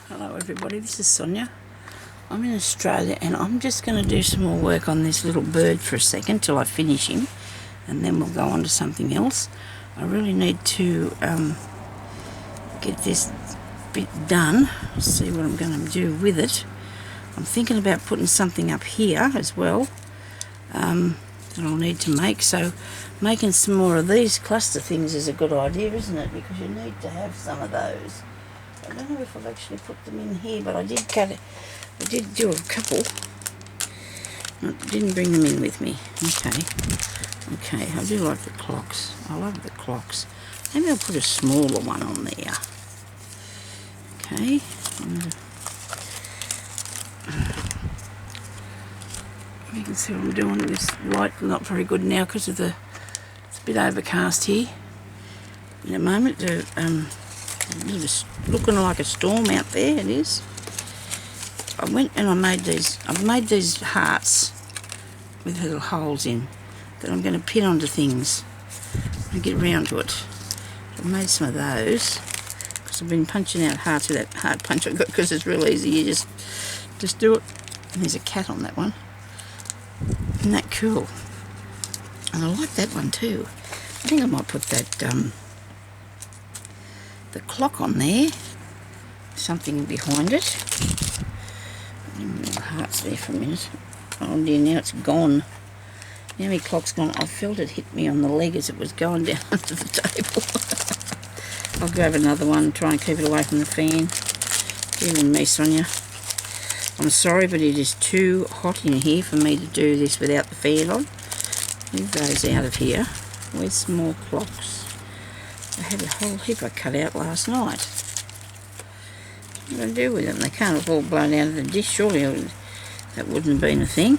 Hello everybody, this is Sonya. I'm in Australia and I'm just going to do some more work on this little bird for a second till I finish him, and then we'll go on to something else. I really need to get this bit done, see what I'm going to do with it. I'm thinking about putting something up here as well that I'll need to make, so making some more of these cluster things is a good idea, isn't it? Because you need to have some of those. I don't know if I've actually put them in here, but I did cut it. I did do a couple. I didn't bring them in with me. Okay, I do like the clocks. I love the clocks. Maybe I'll put a smaller one on there. Okay. You can see what I'm doing. This light not very good now because of it's a bit overcast here. In a moment, it's looking like a storm out there. It is. I went and I made these. I've made these hearts with little holes in that I'm going to pin onto things and get round to it. I've made some of those because I've been punching out hearts with that heart punch I've got, because it's real easy. You just do it. And there's a cat on that one. Isn't that cool? And I like that one too. I think I might put that the clock on there, something behind it. The heart's there for a minute. Oh dear, now it's gone. Now my clock's gone. I felt it hit me on the leg as it was going down onto the table. I'll grab another one, try and keep it away from the fan. Dear me, Sonya. I'm sorry, but it is too hot in here for me to do this without the fan on. Move those out of here. Where's some more clocks? I had a whole heap I cut out last night. What am I going to do with them? They can't have all blown out of the dish. Surely that wouldn't have been a thing.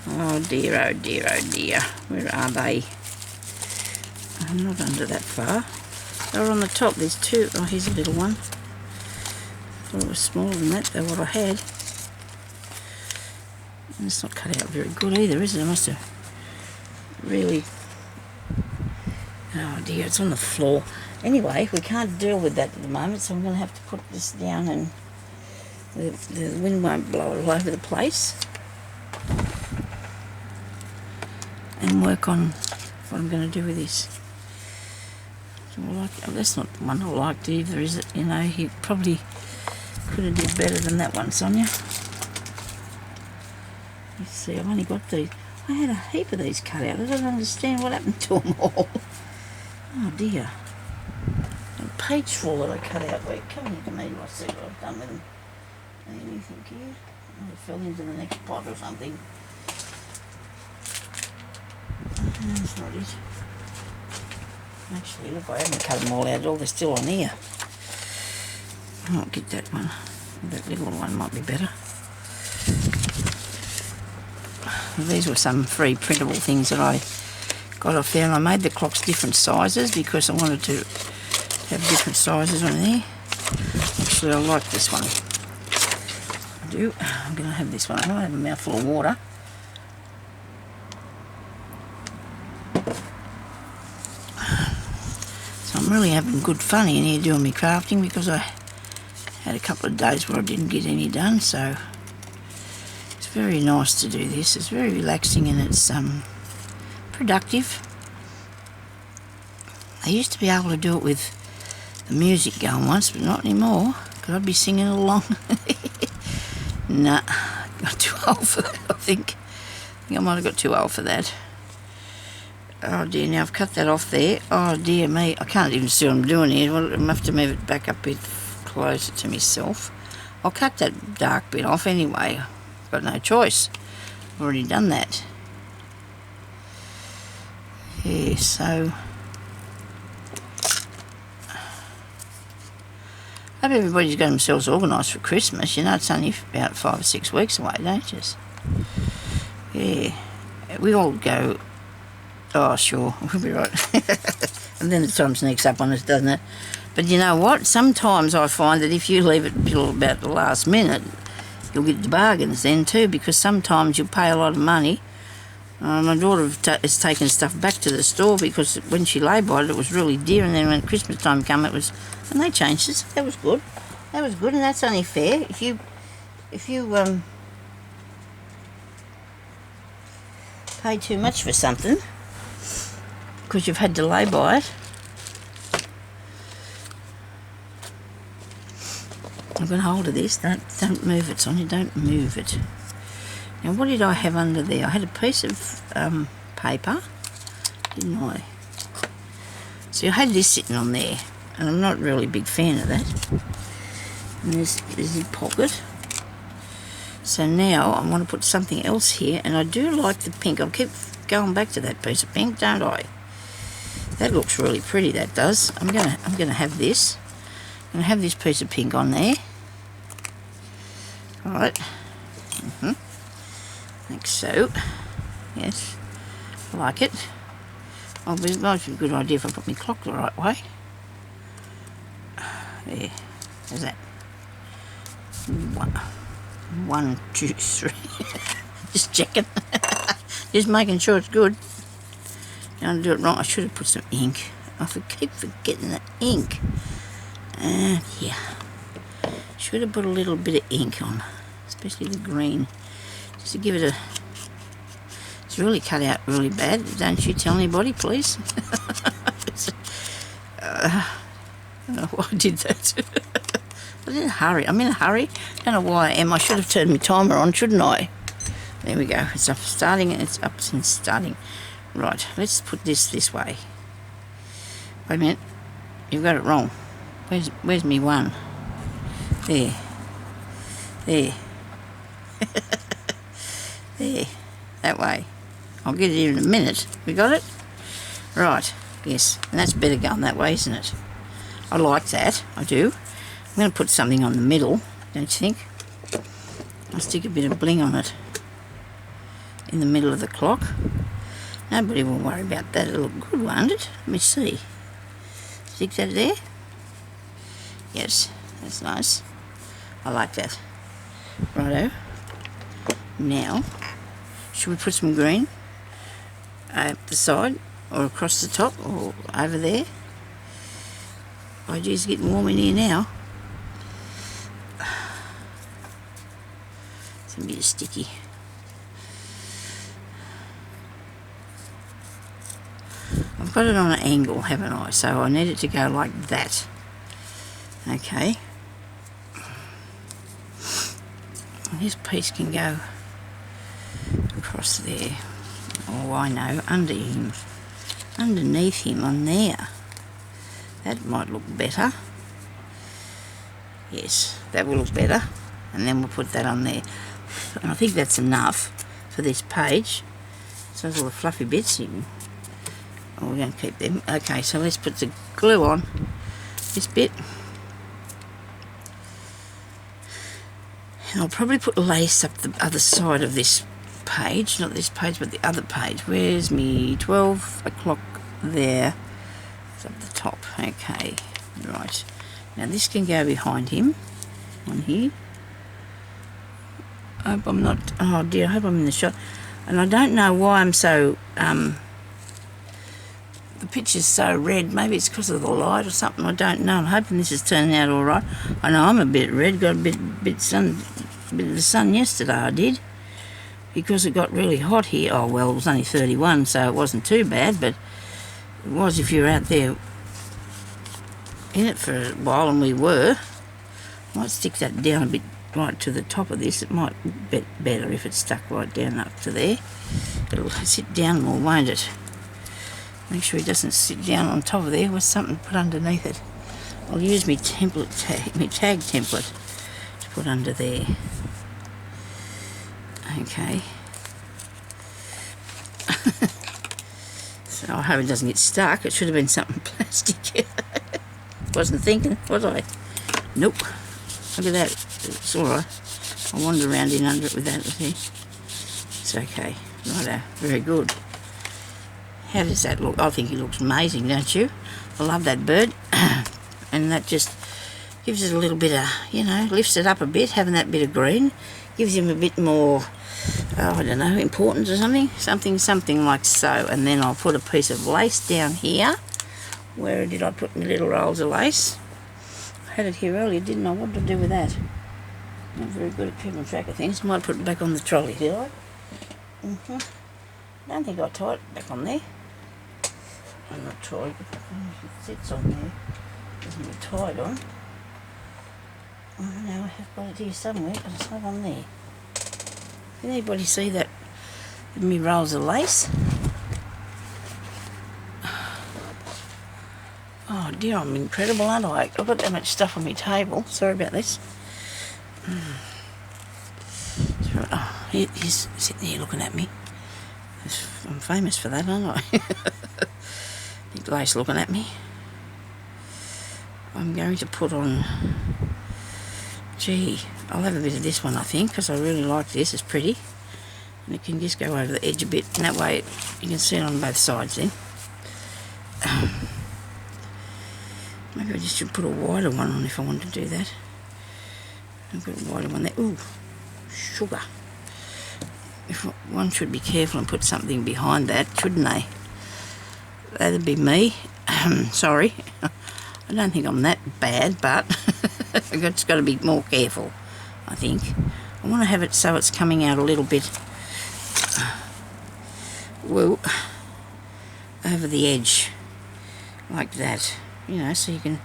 Oh dear, oh dear, oh dear. Where are they? I'm not under that far. They're on the top. There's two. Oh, here's a little one. I thought it was smaller than that, though, what I had. And it's not cut out very good either, is it? I must have really... Oh dear, it's on the floor. Anyway, we can't deal with that at the moment, so I'm going to have to put this down and the wind won't blow it all over the place. And work on what I'm going to do with this. That's not the one I liked either, is it? You know, he probably could have did better than that one, Sonya. Let's see, I've only got these. I had a heap of these cut out. I don't understand what happened to them all. Oh dear. A page full that I cut out. Wait, come here to me. Let's see what I've done with them. Anything here? Oh, it fell into the next pot or something. That's not it. Actually, look, I haven't cut them all out at all. They're still on here. I'll get that one. That little one might be better. These were some free printable things that I got off there, and I made the clocks different sizes because I wanted to have different sizes on there. Actually, I like this one. I do. I'm going to have this one. I have a mouthful of water. So I'm really having good fun in here doing my crafting, because I had a couple of days where I didn't get any done, so it's very nice to do this. It's very relaxing and it's productive. I used to be able to do it with the music going once, but not anymore, because I'd be singing along. Nah, got too old for that, I think. I might have got too old for that. Oh dear, now I've cut that off there. Oh dear me, I can't even see what I'm doing here. Well, I'm going to have to move it back up a bit closer to myself. I'll cut that dark bit off anyway. I've got no choice. I've already done that. Yeah, so I hope everybody's got themselves organised for Christmas. You know, it's only about 5 or 6 weeks away, don't you? Yeah, we all go, oh sure, we'll be right. And then the time sneaks up on us, doesn't it? But you know what? Sometimes I find that if you leave it till about the last minute, you'll get the bargains then too, because sometimes you'll pay a lot of money My daughter has taken stuff back to the store because when she lay-byed it was really dear, and then when Christmas time came and they changed it. That was good. That was good, and that's only fair. If you pay too much for something because you've had to lay-by it. I've got hold of this. Don't move it, Sonya. Don't move it. Now, what did I have under there? I had a piece of paper, didn't I? So I had this sitting on there, and I'm not really a big fan of that. And there's your pocket. So now I want to put something else here, and I do like the pink. I'll keep going back to that piece of pink, don't I? That looks really pretty, that does. I'm gonna have this. I'm gonna have this piece of pink on there. Right. Like so. Yes. I like it. Oh, but it might be a good idea if I put my clock the right way. There. How's that? 1, 2, 3. Just checking. Just making sure it's good. Don't do it wrong. I should have put some ink. I keep forgetting the ink. And yeah. Should have put a little bit of ink on. Especially the green. Just to give it a... It's really cut out really bad. Don't you tell anybody, please. I don't know why I did that. I was in a hurry. I'm in a hurry. Don't know why I am. I should have turned my timer on, shouldn't I? There we go. It's up starting and it's up since starting. Right, let's put this way. Wait a minute. You've got it wrong. Where's me one? There. There. There. That way. I'll get it here in a minute. We got it? Right. Yes. And that's better going that way, isn't it? I like that. I do. I'm going to put something on the middle, don't you think? I'll stick a bit of bling on it in the middle of the clock. Nobody will worry about that. It'll look good, won't it? Let me see. Stick that there. Yes, that's nice. I like that. Righto. Now, should we put some green up the side or across the top or over there? Oh, geez, it's getting warm in here now. It's a bit sticky. I've got it on an angle, haven't I? So I need it to go like that. Okay. And this piece can go across there. Oh, I know, under him. Underneath him on there. That might look better. Yes, that will look better. And then we'll put that on there. And I think that's enough for this page. So those all the fluffy bits. Oh, we're going to keep them. Okay, so let's put the glue on this bit. And I'll probably put lace up the other side of this page. Not this page, but the other page. Where's me 12 o'clock there? It's up the top. Okay, right. Now this can go behind him on here. I hope I'm not... Oh dear, I hope I'm in the shot. And I don't know why I'm so... the picture's so red. Maybe it's because of the light or something. I don't know. I'm hoping this is turning out all right. I know I'm a bit red. Got a bit of the sun yesterday. I did, because it got really hot here. Oh well, it was only 31, so it wasn't too bad. But it was if you're out there in it for a while, and we were. I might stick that down a bit right to the top of this. It might be better if it's stuck right down up to there. It'll sit down more, won't it? Make sure it doesn't sit down on top of there with something put underneath it. I'll use my tag template to put under there. Okay. So I hope it doesn't get stuck. It should have been something plastic. Wasn't thinking, was I? Nope. Look at that. It's alright. I'll wander around in under it with that, see? It's okay. Righto. Very good. How does that look? I think he looks amazing, don't you? I love that bird. And that just gives it a little bit of, you know, lifts it up a bit, having that bit of green. Gives him a bit more I don't know, important or something like so. And then I'll put a piece of lace down here. Where did I put my little rolls of lace? I had it here earlier, didn't I? What did I do with that? Not very good at keeping track of things. Might put it back on the trolley, did I? I don't think I tied it back on there. I'm not tied. It sits on there. Doesn't get tied on. Oh no, I have got it here somewhere, but it's not on there. Can anybody see that? Me rolls of lace. Oh dear, I'm incredible, aren't I? I've got that much stuff on my table. Sorry about this. Oh, he's sitting here looking at me. I'm famous for that, aren't I? Big lace looking at me. I'm going to put on... Gee, I'll have a bit of this one, I think, because I really like this. It's pretty. And it can just go over the edge a bit, and that way you can see it on both sides then. Maybe I just should put a wider one on if I want to do that. I'll put a wider one there. Ooh, sugar. One should be careful and put something behind that, shouldn't they? That'd be me. Sorry. I don't think I'm that bad, but I've just got to be more careful, I think. I want to have it so it's coming out a little bit, well, over the edge, like that. You know, so you can,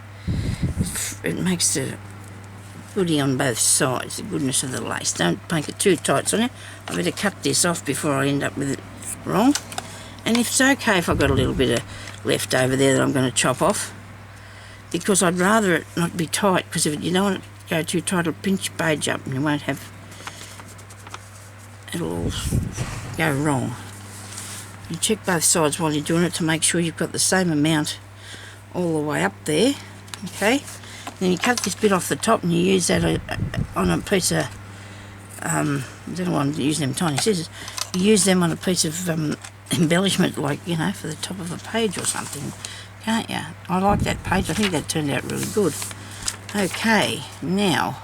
it makes the goodie on both sides, the goodness of the lace. Don't make it too tight, Sonya. I better cut this off before I end up with it wrong. And if it's okay if I've got a little bit of left over there that I'm going to chop off, because I'd rather it not be tight, because if you don't want it to go too tight, it'll pinch your page up and you won't have, it'll all go wrong. You check both sides while you're doing it to make sure you've got the same amount all the way up there, okay? Then you cut this bit off the top and you use that on a piece of, I don't want to use them tiny scissors, you use them on a piece of embellishment, like, you know, for the top of a page or something, can't you? I like that page, I think that turned out really good. Okay, now,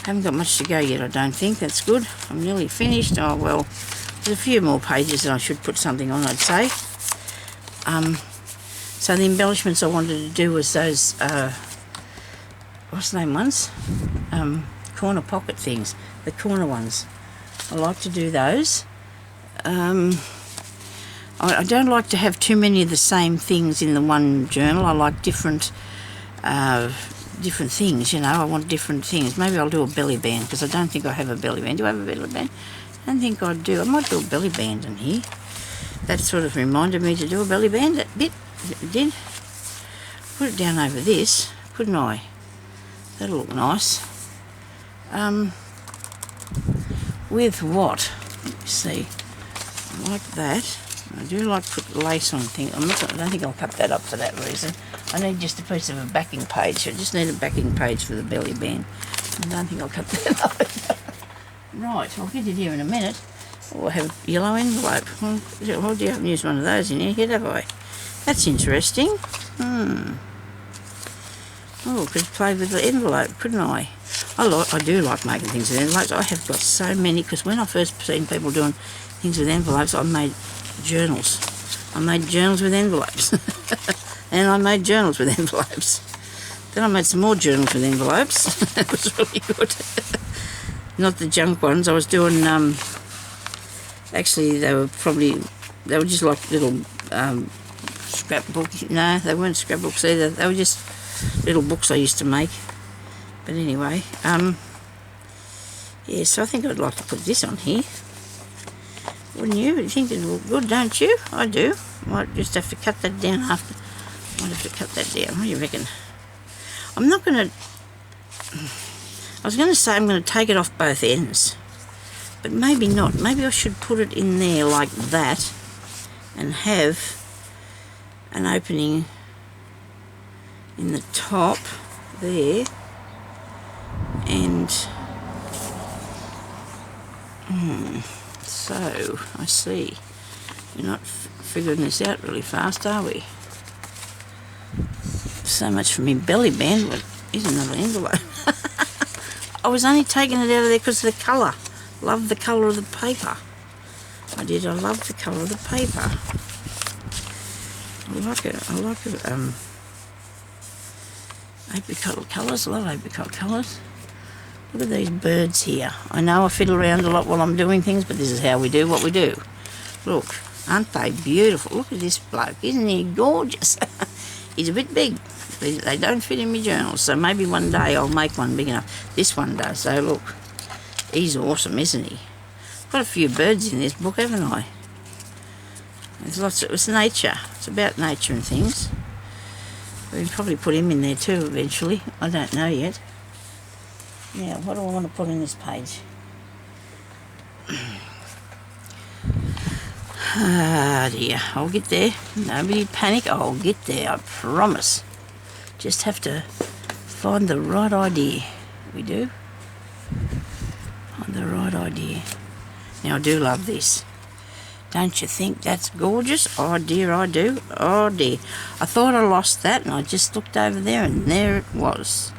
haven't got much to go yet, I don't think. That's good. I'm nearly finished. Oh well, there's a few more pages that I should put something on, I'd say. So the embellishments I wanted to do was those, what's the name ones? Corner pocket things, the corner ones. I like to do those. I don't like to have too many of the same things in the one journal. I like different things, you know. I want different things. Maybe I'll do a belly band, because I don't think I have a belly band. Do I have a belly band? I don't think I do. I might do a belly band in here. That sort of reminded me to do a belly band, that bit. It did. Put it down over this, couldn't I? That'll look nice. With what? Let me see. Like that. I do like to put lace on things. I don't think I'll cut that up for that reason. I need just a piece of a backing page. I just need a backing page for the belly band. I don't think I'll cut that up. Right, I'll get it here in a minute. Oh, I have a yellow envelope. Well, I haven't used one of those in here yet, have I? That's interesting. Oh, could play with the envelope, couldn't I? I do like making things with envelopes. I have got so many, because when I first seen people doing things with envelopes, I made journals. I made journals with envelopes. And I made journals with envelopes. Then I made some more journals with envelopes. That was really good. Not the junk ones. I was doing, actually they were just like little scrapbooks. No, they weren't scrapbooks either. They were just little books I used to make. But anyway, yeah, so I think I'd like to put this on here. Wouldn't you? You think it'd look good, don't you? I do. Might just have to cut that down after. Might have to cut that down. What do you reckon? I'm not going to... I was going to say I'm going to take it off both ends. But maybe not. Maybe I should put it in there like that and have an opening in the top there. And... So, I see. We're not figuring this out really fast, are we? So much for me belly band. What is another envelope? I was only taking it out of there because of the colour. Love the colour of the paper. I did. I love the colour of the paper. I like it. I like it. Apricot colours. I love apricot colours. Look at these birds here. I know I fiddle around a lot while I'm doing things, but this is how we do what we do. Look, aren't they beautiful? Look at this bloke. Isn't he gorgeous? He's a bit big. They don't fit in my journals, so maybe one day I'll make one big enough. This one does, so look. He's awesome, isn't he? Got a few birds in this book, haven't I? There's lots of, it's nature. It's about nature and things. We can probably put him in there too eventually. I don't know yet. Now, what do I want to put in this page? Ah dear, I'll get there. Nobody panic, I'll get there, I promise. Just have to find the right idea. We do. Find the right idea. Now I do love this. Don't you think that's gorgeous? Oh dear, I do. Oh dear. I thought I lost that and I just looked over there and there it was.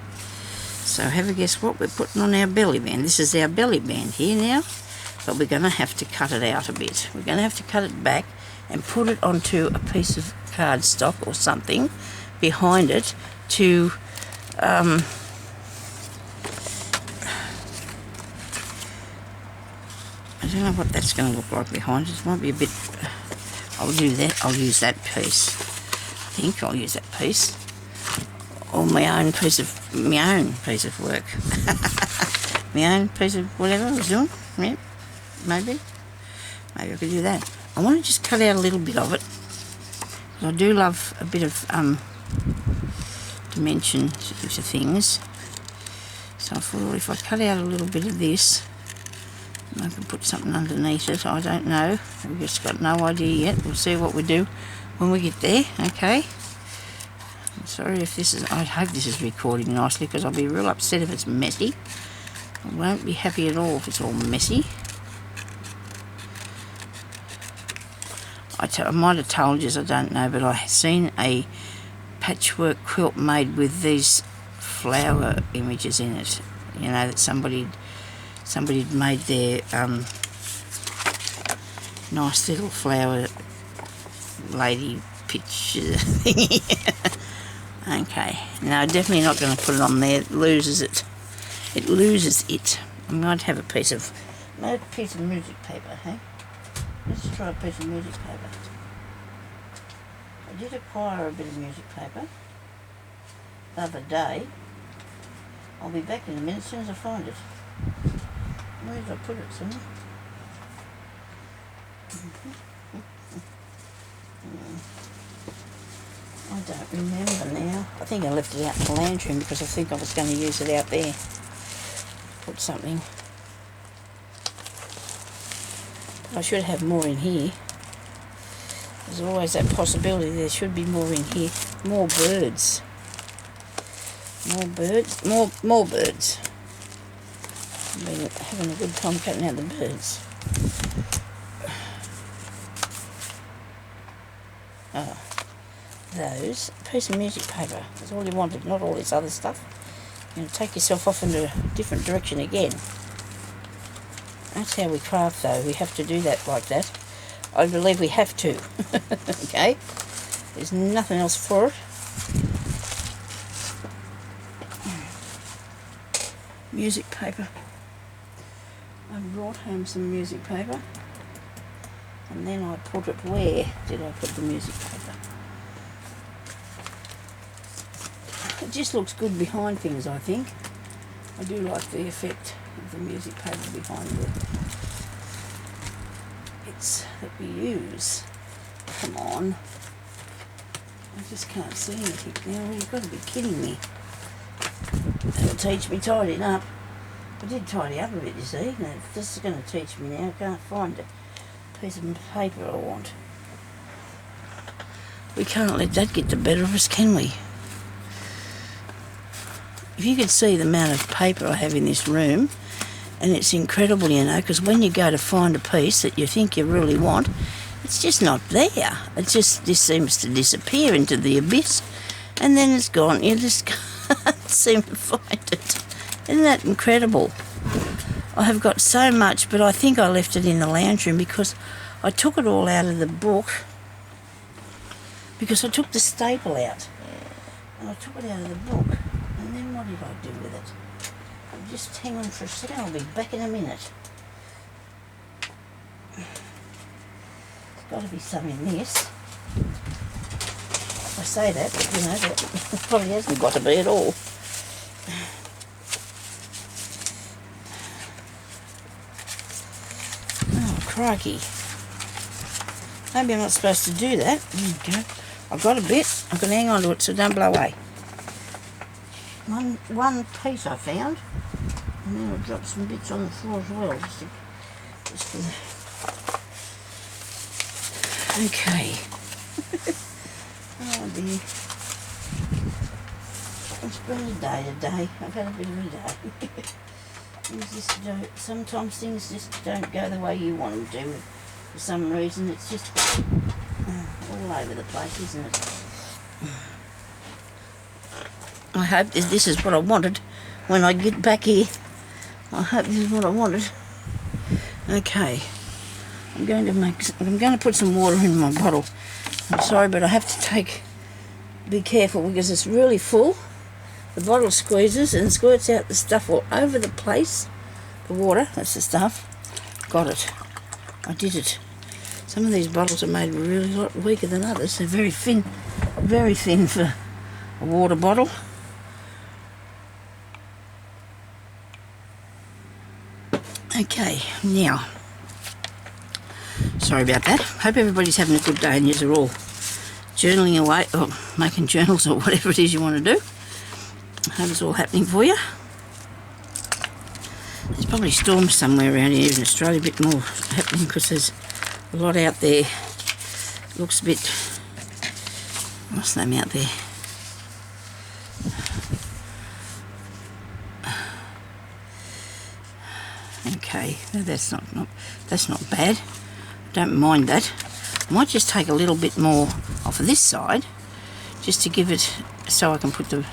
So have a guess what we're putting on our belly band. This is our belly band here now, but we're going to have to cut it out a bit. We're going to have to cut it back and put it onto a piece of cardstock or something behind it to I don't know what that's going to look like behind it. It might be a bit... I'll do that. I'll use that piece. I think I'll use that piece. Or my own piece of work. My own piece of whatever I was doing. Yeah, maybe I could do that. I want to just cut out a little bit of it. I do love a bit of dimension to things. So I thought if I cut out a little bit of this, I can put something underneath it. I don't know. We've just got no idea yet. We'll see what we do when we get there. Okay. I'm sorry if this is... I hope this is recording nicely because I'll be real upset if it's messy. I won't be happy at all if it's all messy. I might have told you, I don't know, but I seen a patchwork quilt made with these flower images in it. You know, that somebody had made their nice little flower lady picture thingy. Okay, no, definitely not going to put it on there. It loses it. It loses it. I might have a piece of music paper, hey? Let's try a piece of music paper. I did acquire a bit of music paper the other day. I'll be back in a minute as soon as I find it. Where did I put it, Sonya? I don't remember now. I think I left it out in the lounge room because I think I was going to use it out there. Put something. I should have more in here. There's always that possibility there should be more in here. More birds. More birds. More birds. I've been having a good time cutting out the birds. Oh, those. A piece of music paper. That's all you wanted, not all this other stuff. You're going to take yourself off into a different direction again. That's how we craft, though. We have to do that like that. I believe we have to. Okay? There's nothing else for it. Music paper. I brought home some music paper. And then I put it where did I put the music paper? It just looks good behind things, I think. I do like the effect of the music paper behind the bits that we use. Come on. I just can't see anything now. You've got to be kidding me. That'll teach me tidying up. I did tidy up a bit, you see. Now, this is going to teach me now. I can't find a piece of paper I want. We can't let that get the better of us, can we? If you could see the amount of paper I have in this room, and it's incredible, you know, because when you go to find a piece that you think you really want, it's just not there. It just seems to disappear into the abyss, and then it's gone. You just can't seem to find it. Isn't that incredible? I have got so much, but I think I left it in the lounge room because I took it all out of the book because I took the staple out. And I took it out of the book. And then what did I do with it? Just hang on for a second, I'll be back in a minute. There's got to be some in this. I say that, but you know, that probably hasn't got to be at all. Oh, crikey. Maybe I'm not supposed to do that. There you go. I've got a bit. I can hang on to it so don't blow away. One piece I found. And then I'll drop some bits on the floor as well. Okay. Oh dear. It's been a day today. I've had a bit of a day. Sometimes things just don't go the way you want them to. For some reason, it's just all over the place, isn't it? I hope this is what I wanted when I get back here. I hope this is what I wanted. Okay. I'm going to put some water in my bottle. I'm sorry, but I have to be careful because it's really full. The bottle squeezes and squirts out the stuff all over the place. The water, that's the stuff. Got it. I did it. Some of these bottles are made really a lot weaker than others. They're very thin for a water bottle. Okay, now, sorry about that. Hope everybody's having a good day and you're all journaling away or making journals or whatever it is you want to do. Hope it's all happening for you. There's probably storms somewhere around here in Australia, a bit more happening because there's a lot out there. Looks a bit, what's the name out there? Okay, that's not bad. Don't mind that. I might just take a little bit more off of this side, just to give it so I can put the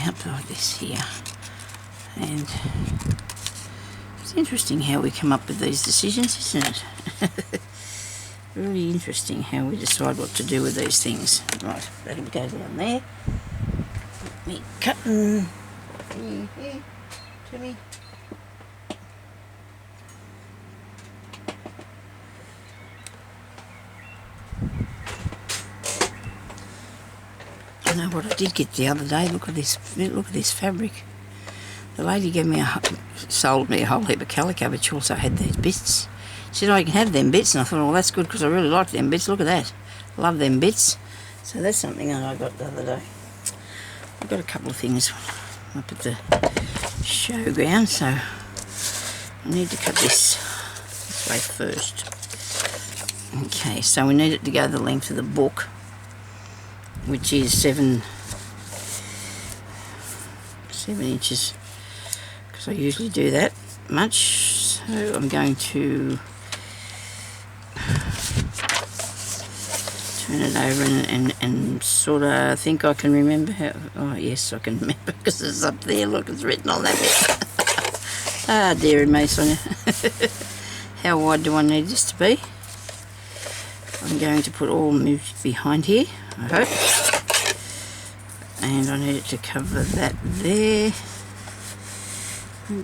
up like this here. And it's interesting how we come up with these decisions, isn't it? Really interesting how we decide what to do with these things. Right, that'll go down there. Me cutting here to me. You know what I did get the other day? Look at this fabric. The lady sold me a whole heap of calico, but she also had these bits. She said, "Oh, you can have them bits," and I thought, "Well, that's good because I really like them bits. Look at that, love them bits." So that's something that I got the other day. I've got a couple of things up at the showground, so I need to cut this way first. Okay, so we need it to go the length of the book, which is 7 inches, because I usually do that much. So I'm going to turn it over and sort of think I can remember how. Oh yes, I can remember because it's up there. Look, it's written on that bit. Ah, dear me, Sonya. How wide do I need this to be? I'm going to put all moves behind here, I hope. And I need it to cover that there.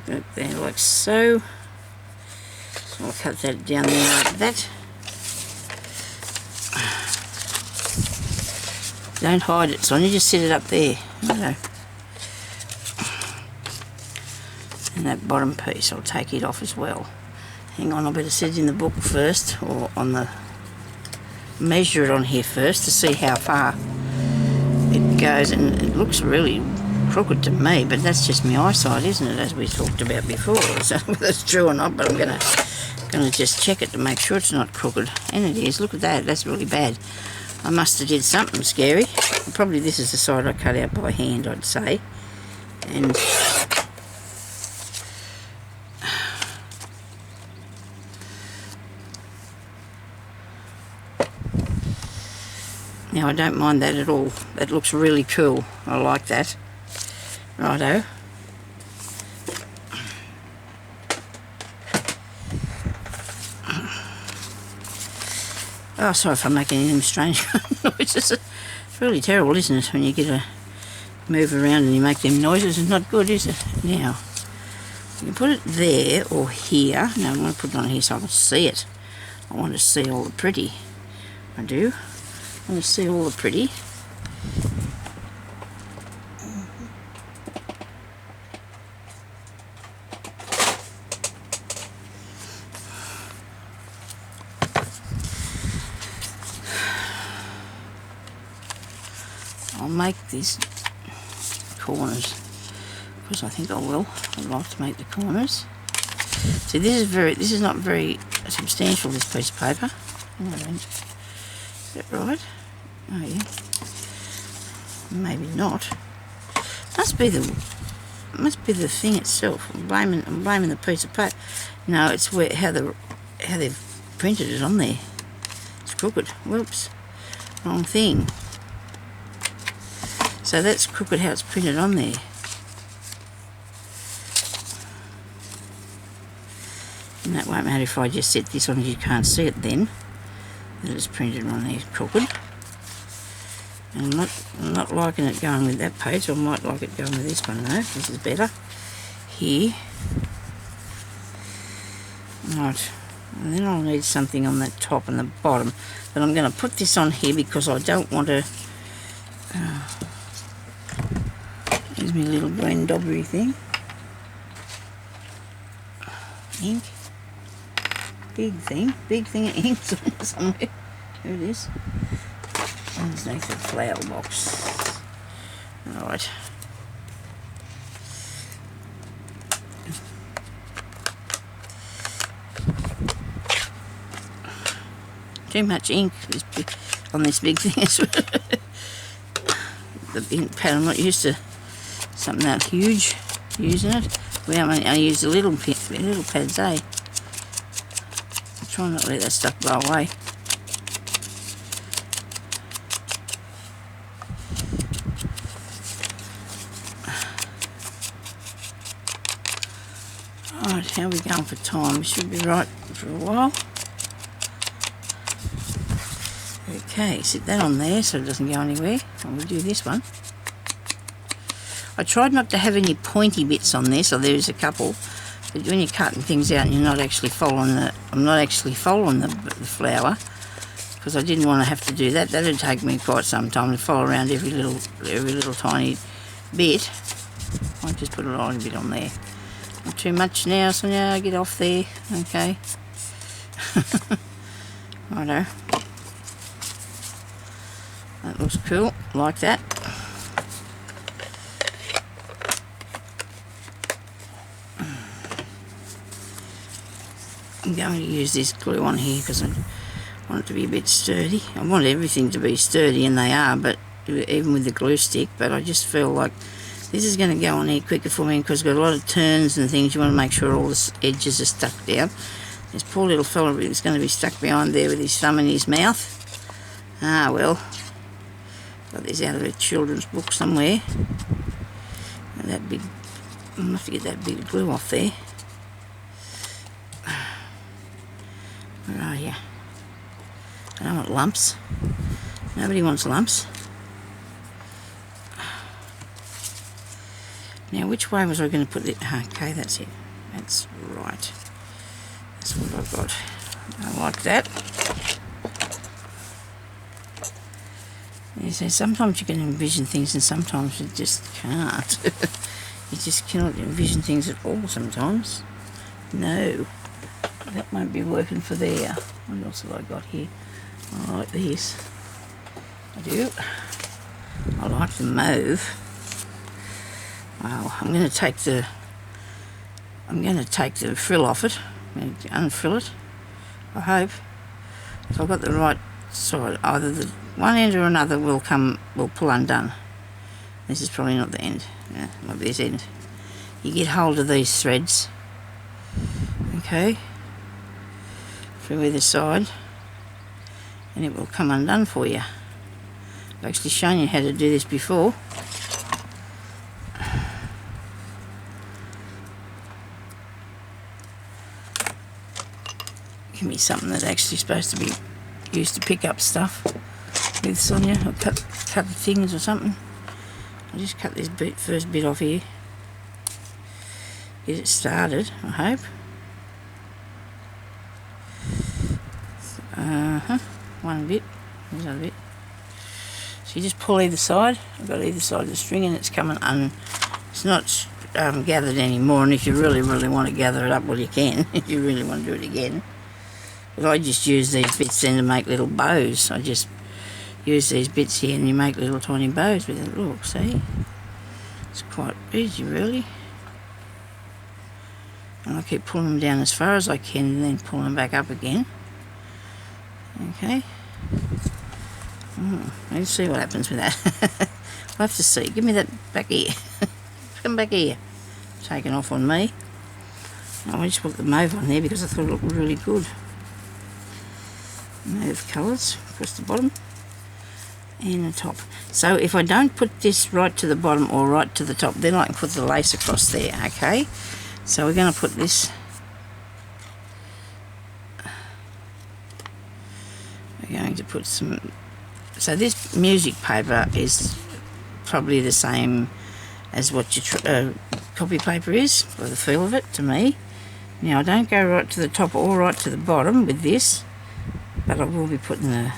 That there like so. So I'll cut that down there like that. Don't hide it, Sonya, just sit it up there. No. And that bottom piece, I'll take it off as well. Hang on, I better set it in the book first, or on the, measure it on here first to see how far it goes. And it looks really crooked to me, but that's just my eyesight, isn't it, as we talked about before. So whether it's true or not, but I'm gonna just check it to make sure it's not crooked. And it is. Look at that, that's really bad. I must have did something scary. Probably this is the side I cut out by hand, I'd say. And Now I don't mind that at all. That looks really cool. I like that. Righto. Oh, sorry if I'm making any strange noises. It's really terrible, isn't it, when you get to move around and you make them noises? It's not good, is it? Now, you can put it there or here. No, I'm going to put it on here so I can see it. I want to see all the pretty. I do. I want to see all the pretty. I'll make these corners because I think I will. I'd like to make the corners. See, this is not very substantial, this piece of paper. Is that right? Oh yeah. Maybe not. Must be the thing itself. I'm blaming the piece of paper. No, it's how they've printed it on there. It's crooked. Whoops. Wrong thing. So that's crooked how it's printed on there. And that won't matter if I just set this on, you can't see it then. That it's printed on there crooked. And I'm not liking it going with that page. I might like it going with this one though. This is better. Here. Right. And then I'll need something on the top and the bottom. But I'm going to put this on here because I don't want to... Here's my little green daubery thing. Ink. Big thing of ink somewhere. There it is. Underneath the flower box. Right. Too much ink on this big thing. The ink pad, I'm not used to something that huge using it. I use the little pads, eh? Try not to let that stuff blow away. Alright, how are we going for time? We should be right for a while. Okay, sit that on there so it doesn't go anywhere. And we'll do this one. I tried not to have any pointy bits on there, so there's a couple. But when you're cutting things out and you're not actually following I'm not actually following the flower, because I didn't want to have to do that. That'd take me quite some time to follow around every little tiny bit. I just put a little bit on there. Not too much now, Sonya, get off there. Okay. Righto. That looks cool, like that. I'm going to use this glue on here because I want it to be a bit sturdy. I want everything to be sturdy, and they are, but even with the glue stick, but I just feel like this is going to go on here quicker for me because it's got a lot of turns and things. You want to make sure all the edges are stuck down. This poor little fella is going to be stuck behind there with his thumb in his mouth. Ah, well. Got this out of a children's book somewhere. And that big, I'll have to get that bit of glue off there. Where are you? I don't want lumps. Nobody wants lumps. Now, which way was I going to put it? Okay, that's it. That's right. That's what I've got. I like that. You see, sometimes you can envision things and sometimes you just can't. You just cannot envision things at all sometimes. No. That won't be working for there. What else have I got here? I like this. I do. I like the mauve. Well, I'm going to take the frill off it. I'm going to unfrill it. I hope. If I've got the right side, either the one end or another will pull undone. This is probably not the end. Yeah, might be this end. You get hold of these threads. Okay. Through either side, and it will come undone for you. I've actually shown you how to do this before. Give me something that's actually supposed to be used to pick up stuff with Sonya, or cut things or something. I'll just cut this first bit off here. Get it started, I hope. One bit, there's another bit. So you just pull either side. I've got either side of the string and it's coming it's not gathered anymore, and if you really want to gather it up, well you can, if you really want to do it again. But I just use these bits then to make little bows. I just use these bits here and you make little tiny bows with it. Look, see? It's quite easy really. And I keep pulling them down as far as I can and then pulling them back up again. Okay. Let's see what happens with that. I'll have to see. Give me that back here. Come back here. Taken off on me. I just put the mauve on there because I thought it looked really good. Mauve colours across the bottom and the top. So if I don't put this right to the bottom or right to the top, then I can put the lace across there, okay? So we're going to put this, we're going to put some, so this music paper is probably the same as what your copy paper is, by the feel of it to me. Now I don't go right to the top or right to the bottom with this, but I will be putting the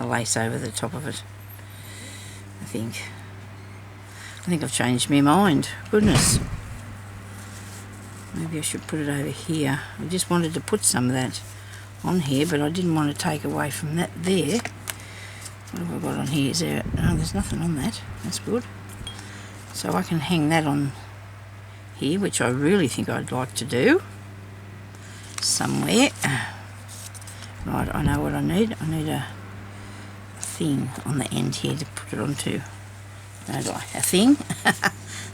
lace over the top of it, I think. I think I've changed my mind. Goodness. Maybe I should put it over here. I just wanted to put some of that on here, but I didn't want to take away from that there. What have I got on here? Is there... Oh, there's nothing on that. That's good. So I can hang that on here, which I really think I'd like to do. Somewhere. Right, I know what I need. I need a thing on the end here to put it onto. No, a thing.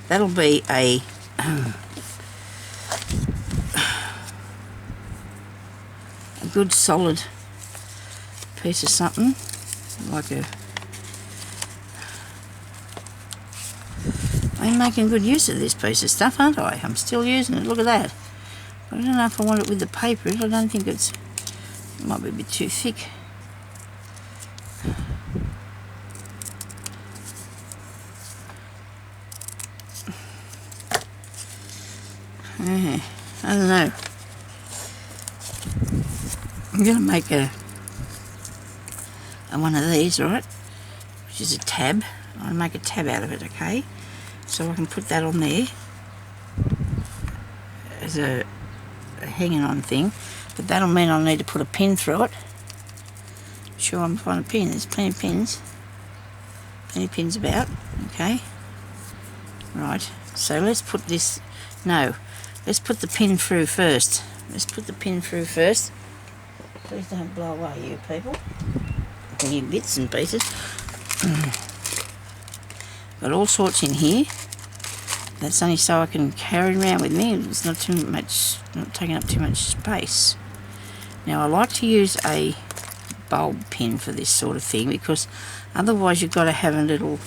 That'll be a good solid piece of something, like a. I'm making good use of this piece of stuff, aren't I? I'm still using it. Look at that. But I don't know if I want it with the paper. I don't think it might be a bit too thick. I don't know. I'm going to make a one of these, right? Which is a tab. I'll make a tab out of it, okay? So I can put that on there as a hanging on thing. But that'll mean I'll need to put a pin through it. Sure, I'm finding a pin. There's plenty of pins. Plenty of pins about, okay? Right, so let's put this... No. Let's put the pin through first. Let's put the pin through first. Please don't blow away, you people. You bits and pieces. Got all sorts in here. That's only so I can carry it around with me. It's not too much, not taking up too much space. Now I like to use a bulb pin for this sort of thing because otherwise you've got to have a little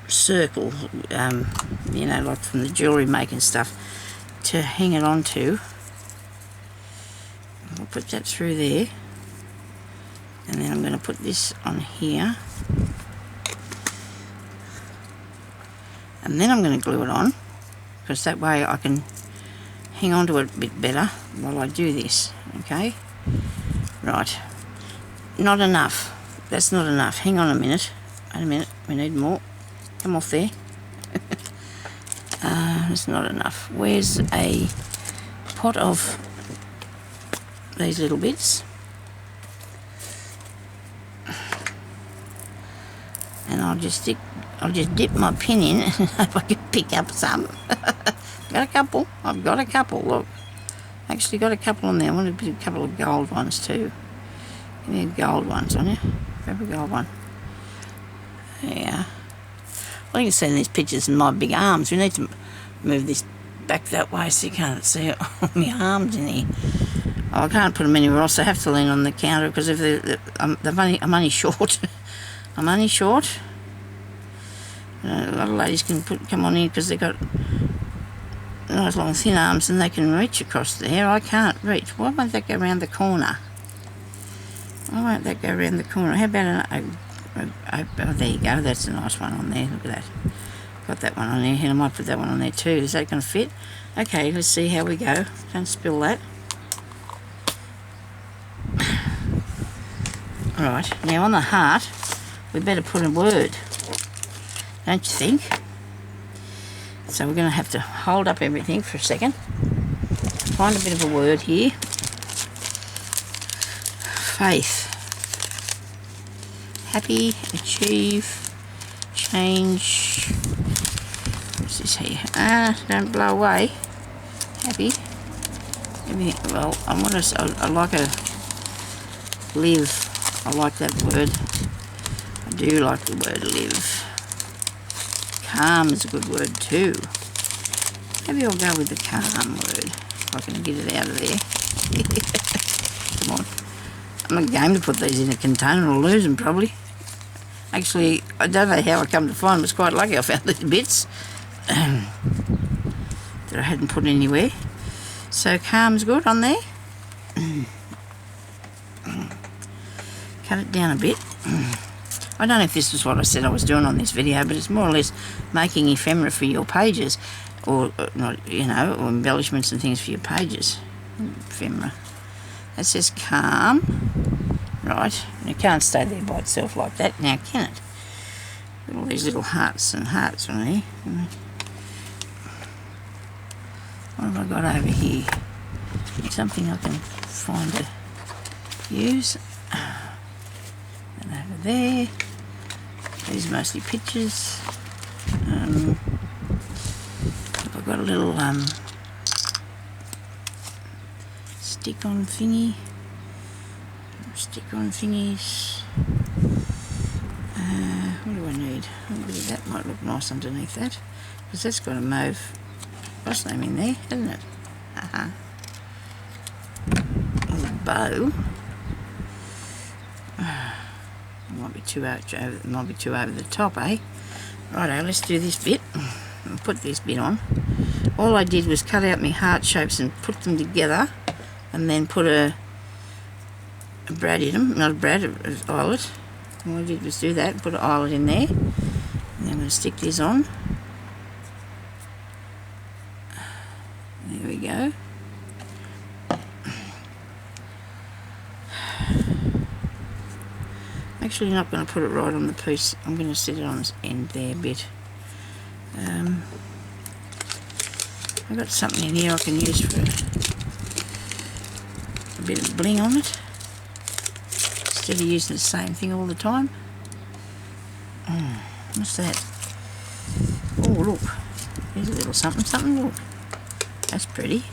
circle, you know, like from the jewellery making stuff, to hang it onto. I'll put that through there, and then I'm going to put this on here, and then I'm going to glue it on, because that way I can hang on to it a bit better while I do this, okay? Right, not enough. That's not enough. Hang on a minute. Wait a minute, we need more. Come off there. It's not enough. Where's a pot of these little bits? And I'll just dip my pin in and hope I can pick up some. Got a couple. I've got a couple, look. Actually got a couple on there. I want a couple of gold ones too. Give me a gold one, Sonya. Grab a gold one. Yeah. Well, you can see in these pictures my big arms. We need to move this back that way so you can't see all my arms in here. Oh, I can't put them anywhere else. I have to lean on the counter because if I'm only short. I'm only short. A lot of ladies can come on here because they've got nice long thin arms and they can reach across there. I can't reach. Why won't that go around the corner? Why won't that go around the corner? How about oh, there you go. That's a nice one on there. Look at that. Got that one on there, and I might put that one on there too. Is that going to fit? Okay, let's see how we go. Don't spill that. Alright, now on the heart, we better put a word. Don't you think? So we're going to have to hold up everything for a second. Find a bit of a word here. Faith. Happy, achieve, change. What's this here? Don't blow away. Happy. Everything. Well, I like a live. I like that word. I do like the word live. Calm is a good word too. Maybe I'll go with the calm word. If I can get it out of there. Come on. I'm not game to put these in a container. I'll lose them probably. Actually, I don't know how I come to find them. It's quite lucky I found these bits that I hadn't put anywhere. So calm's good on there. Cut it down a bit. I don't know if this was what I said I was doing on this video, but it's more or less making ephemera for your pages, or not, you know, or embellishments and things for your pages. Ephemera. That says calm. Right. And it can't stay there by itself like that now, can it? All these little hearts and hearts on there. What have I got over here? Something I can find to use. And over there. These are mostly pictures. I've got a little stick-on thingy. Stick-on thingies. What do I need? That might look nice underneath that, because that's got a mauve boss name in there, hasn't it? The bow. Might be too over the top, eh? Righto, let's do this bit. I'll put this bit on. All I did was cut out my heart shapes and put them together, and then put a brad in them, not a brad, an eyelet. All I did was do that, put an eyelet in there, and then I'm going to stick this on. There we go. I'm actually not going to put it right on the piece. I'm going to set it on this end there a bit. I've got something in here I can use for a bit of bling on it, instead of using the same thing all the time. What's that? Oh, look. There's a little something, look. That's pretty.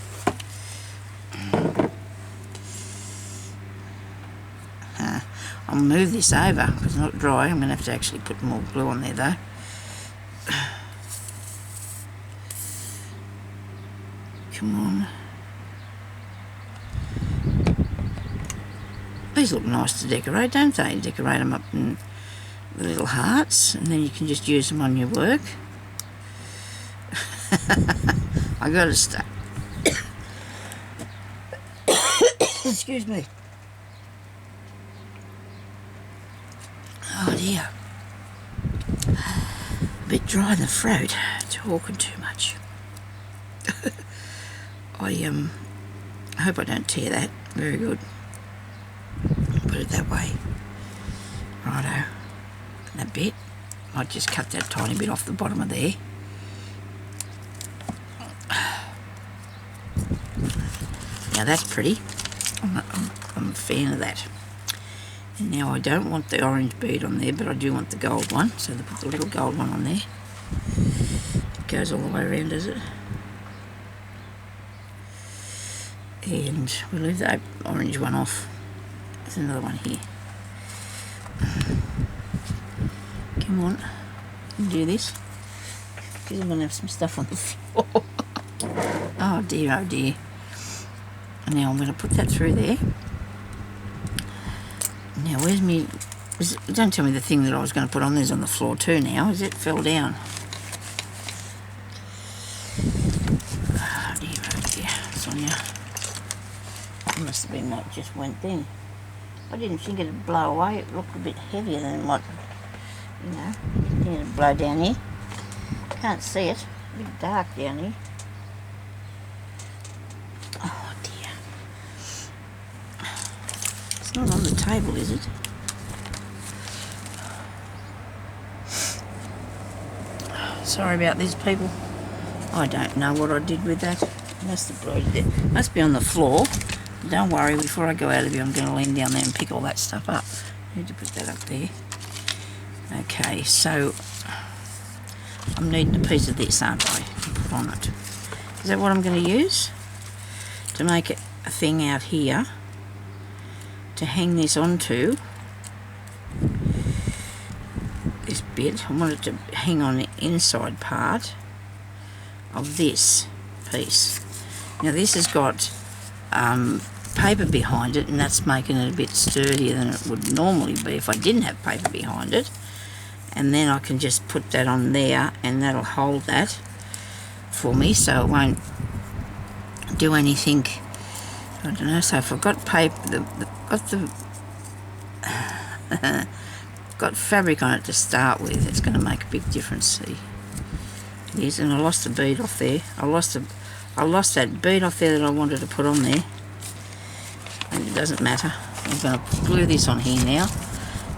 I'll move this over because it's not dry. I'm going to have to actually put more glue on there though. Come on. These look nice to decorate, don't they? Decorate them up in the little hearts, and then you can just use them on your work. I got to start. Excuse me. Oh dear. A bit dry in the throat. Talking too much. I hope I don't tear that. Very good. Put it that way. Righto. That bit. Might just cut that tiny bit off the bottom of there. Now that's pretty. I'm a fan of that. And now I don't want the orange bead on there, but I do want the gold one. So they put the little gold one on there. It goes all the way around, does it? And we'll leave the orange one off. There's another one here. Come on, you can do this. Because I'm going to have some stuff on the floor. Oh dear, oh dear. Now I'm going to put that through there. Now where's me? Don't tell me the thing that I was going to put on there's on the floor too now, is it? Fell down. Oh dear, oh dear, Sonya. It must have been what just went then. I didn't think it'd blow away. It looked a bit heavier than what, you know. I didn't think it'd blow down here. Can't see it. A bit dark down here. Oh dear. It's not on the table, is it? Sorry about this, people. I don't know what I did with that. It must have blown it. Must be on the floor. Don't worry, before I go out of here, I'm going to lean down there and pick all that stuff up. I need to put that up there. Okay, so I'm needing a piece of this, aren't I, to put on it. Is that what I'm going to use? To make a thing out here to hang this onto. This bit, I want it to hang on the inside part of this piece. Now this has got paper behind it, and that's making it a bit sturdier than it would normally be if I didn't have paper behind it. And then I can just put that on there and that'll hold that for me, so it won't do anything. I don't know, so if I've got paper, got fabric on it to start with, it's going to make a big difference. See, it is. And I lost a bead off there. I lost that bead off there that I wanted to put on there, and it doesn't matter. I'm going to glue this on here now,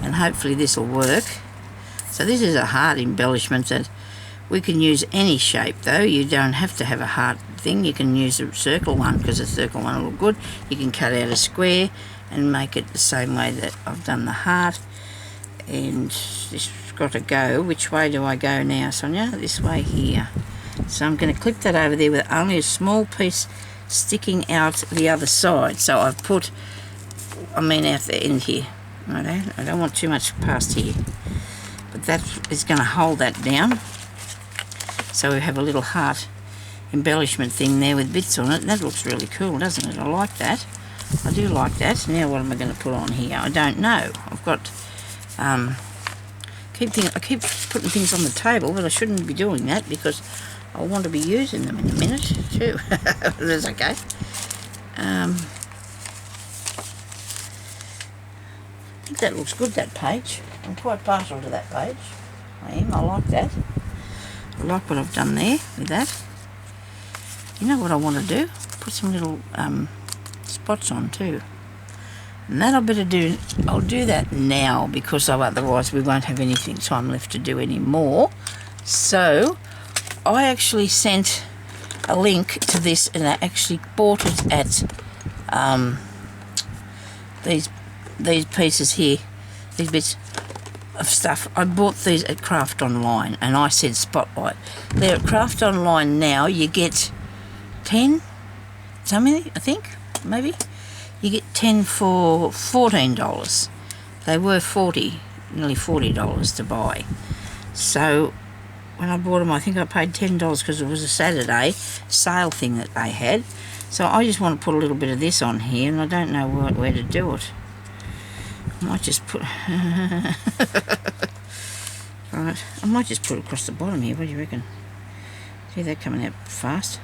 and hopefully this will work. So this is a heart embellishment that we can use any shape though. You don't have to have a heart thing. You can use a circle one because a circle one will look good. You can cut out a square and make it the same way that I've done the heart. And this has got to go. Which way do I go now, Sonya? This way here. So I'm going to clip that over there with only a small piece sticking out the other side. So I've put, out the end here. I don't want too much past here. But that is going to hold that down. So we have a little heart embellishment thing there with bits on it. And that looks really cool, doesn't it? I like that. I do like that. Now what am I going to put on here? I don't know. I've got... I keep putting things on the table, but I shouldn't be doing that because I want to be using them in a minute too. That's okay. I think that looks good, that page. I'm quite partial to that page. I like that. I like what I've done there with that. You know what I want to do? Put some little spots on too. And that I'll do that now because otherwise we won't have anything time left to do anymore. So I actually sent a link to this, and I actually bought it at these pieces here, these bits of stuff. I bought these at Craft Online, and I said Spotlight. They're at Craft Online now. You get 10, something, I think, maybe. You get 10 for $14. They were nearly $40 to buy. So when I bought them, I think I paid $10 because it was a Saturday sale thing that they had. So I just want to put a little bit of this on here, and I don't know where to do it. I might just put... Right, I might just put it across the bottom here. What do you reckon? See that coming out fast?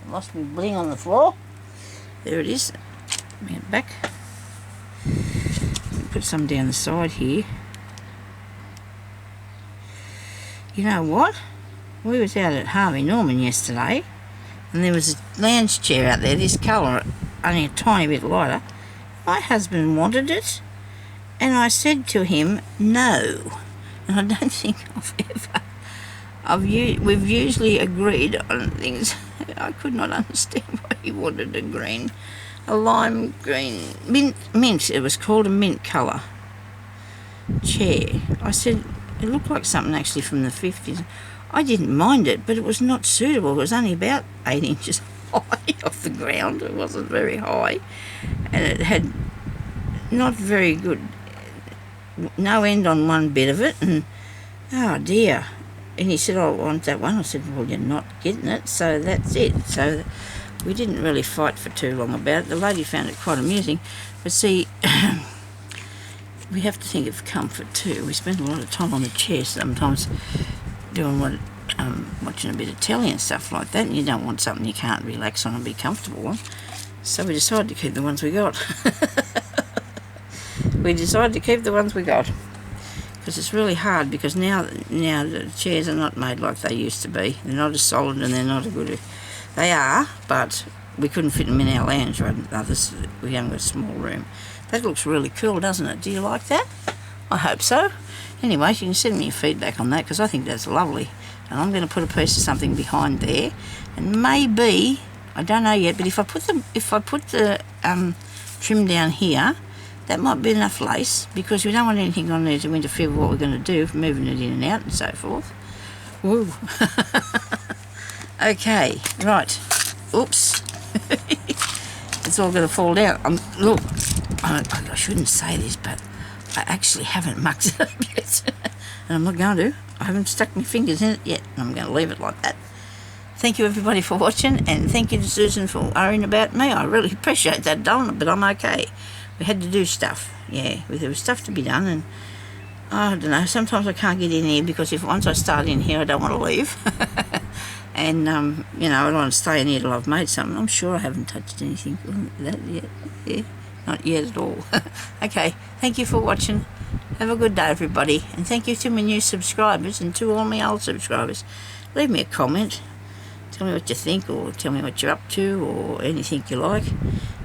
Lost me bling on the floor. There it is. Bring it back. Put some down the side here. You know what? We was out at Harvey Norman yesterday, and there was a lounge chair out there, this colour, only a tiny bit lighter. My husband wanted it, and I said to him, no. And I don't think we've usually agreed on things. I could not understand why he wanted a lime green, mint, it was called a mint colour chair. I said, it looked like something actually from the 50s. I didn't mind it, but it was not suitable. It was only about 8 inches high off the ground. It wasn't very high, and it had not very good, no end on one bit of it, and oh dear, and he said, oh, I want that one. I said, well, you're not getting it, so that's it. So we didn't really fight for too long about it. The lady found it quite amusing. But see, we have to think of comfort too. We spend a lot of time on the chair sometimes doing watching a bit of telly and stuff like that, and you don't want something you can't relax on and be comfortable on. So we decided to keep the ones we got. We decided to keep the ones we got. Because it's really hard, because now the chairs are not made like they used to be. They're not as solid and they're not as good. They are, but we couldn't fit them in our lounge room. We haven't got a small room. That looks really cool, doesn't it? Do you like that? I hope so. Anyway, you can send me your feedback on that, because I think that's lovely. And I'm going to put a piece of something behind there, and maybe, I don't know yet, but if I put the trim down here, that might be enough lace, because we don't want anything on there to interfere with what we're going to do, moving it in and out and so forth. Woo. Okay, right. Oops. It's all going to fall down. Look, I shouldn't say this, but I actually haven't mucked it up yet. And I'm not going to. I haven't stuck my fingers in it yet. I'm going to leave it like that. Thank you, everybody, for watching, and thank you to Susan for worrying about me. I really appreciate that, darling, but I'm okay. We had to do stuff. Yeah, there was stuff to be done, and I don't know, sometimes I can't get in here, because once I start in here, I don't want to leave. And, you know, I don't want to stay in here till I've made something. I'm sure I haven't touched anything that yet. Yeah, not yet at all. Okay, thank you for watching. Have a good day, everybody. And thank you to my new subscribers and to all my old subscribers. Leave me a comment. Tell me what you think, or tell me what you're up to, or anything you like. You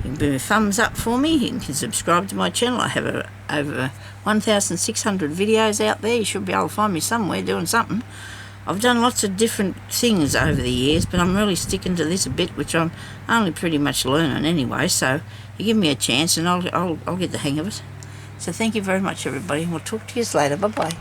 can give me a thumbs up for me. You can subscribe to my channel. I have over 1,600 videos out there. You should be able to find me somewhere doing something. I've done lots of different things over the years, but I'm really sticking to this a bit, which I'm only pretty much learning anyway. So you give me a chance, and I'll get the hang of it. So thank you very much, everybody, and we'll talk to you later. Bye-bye.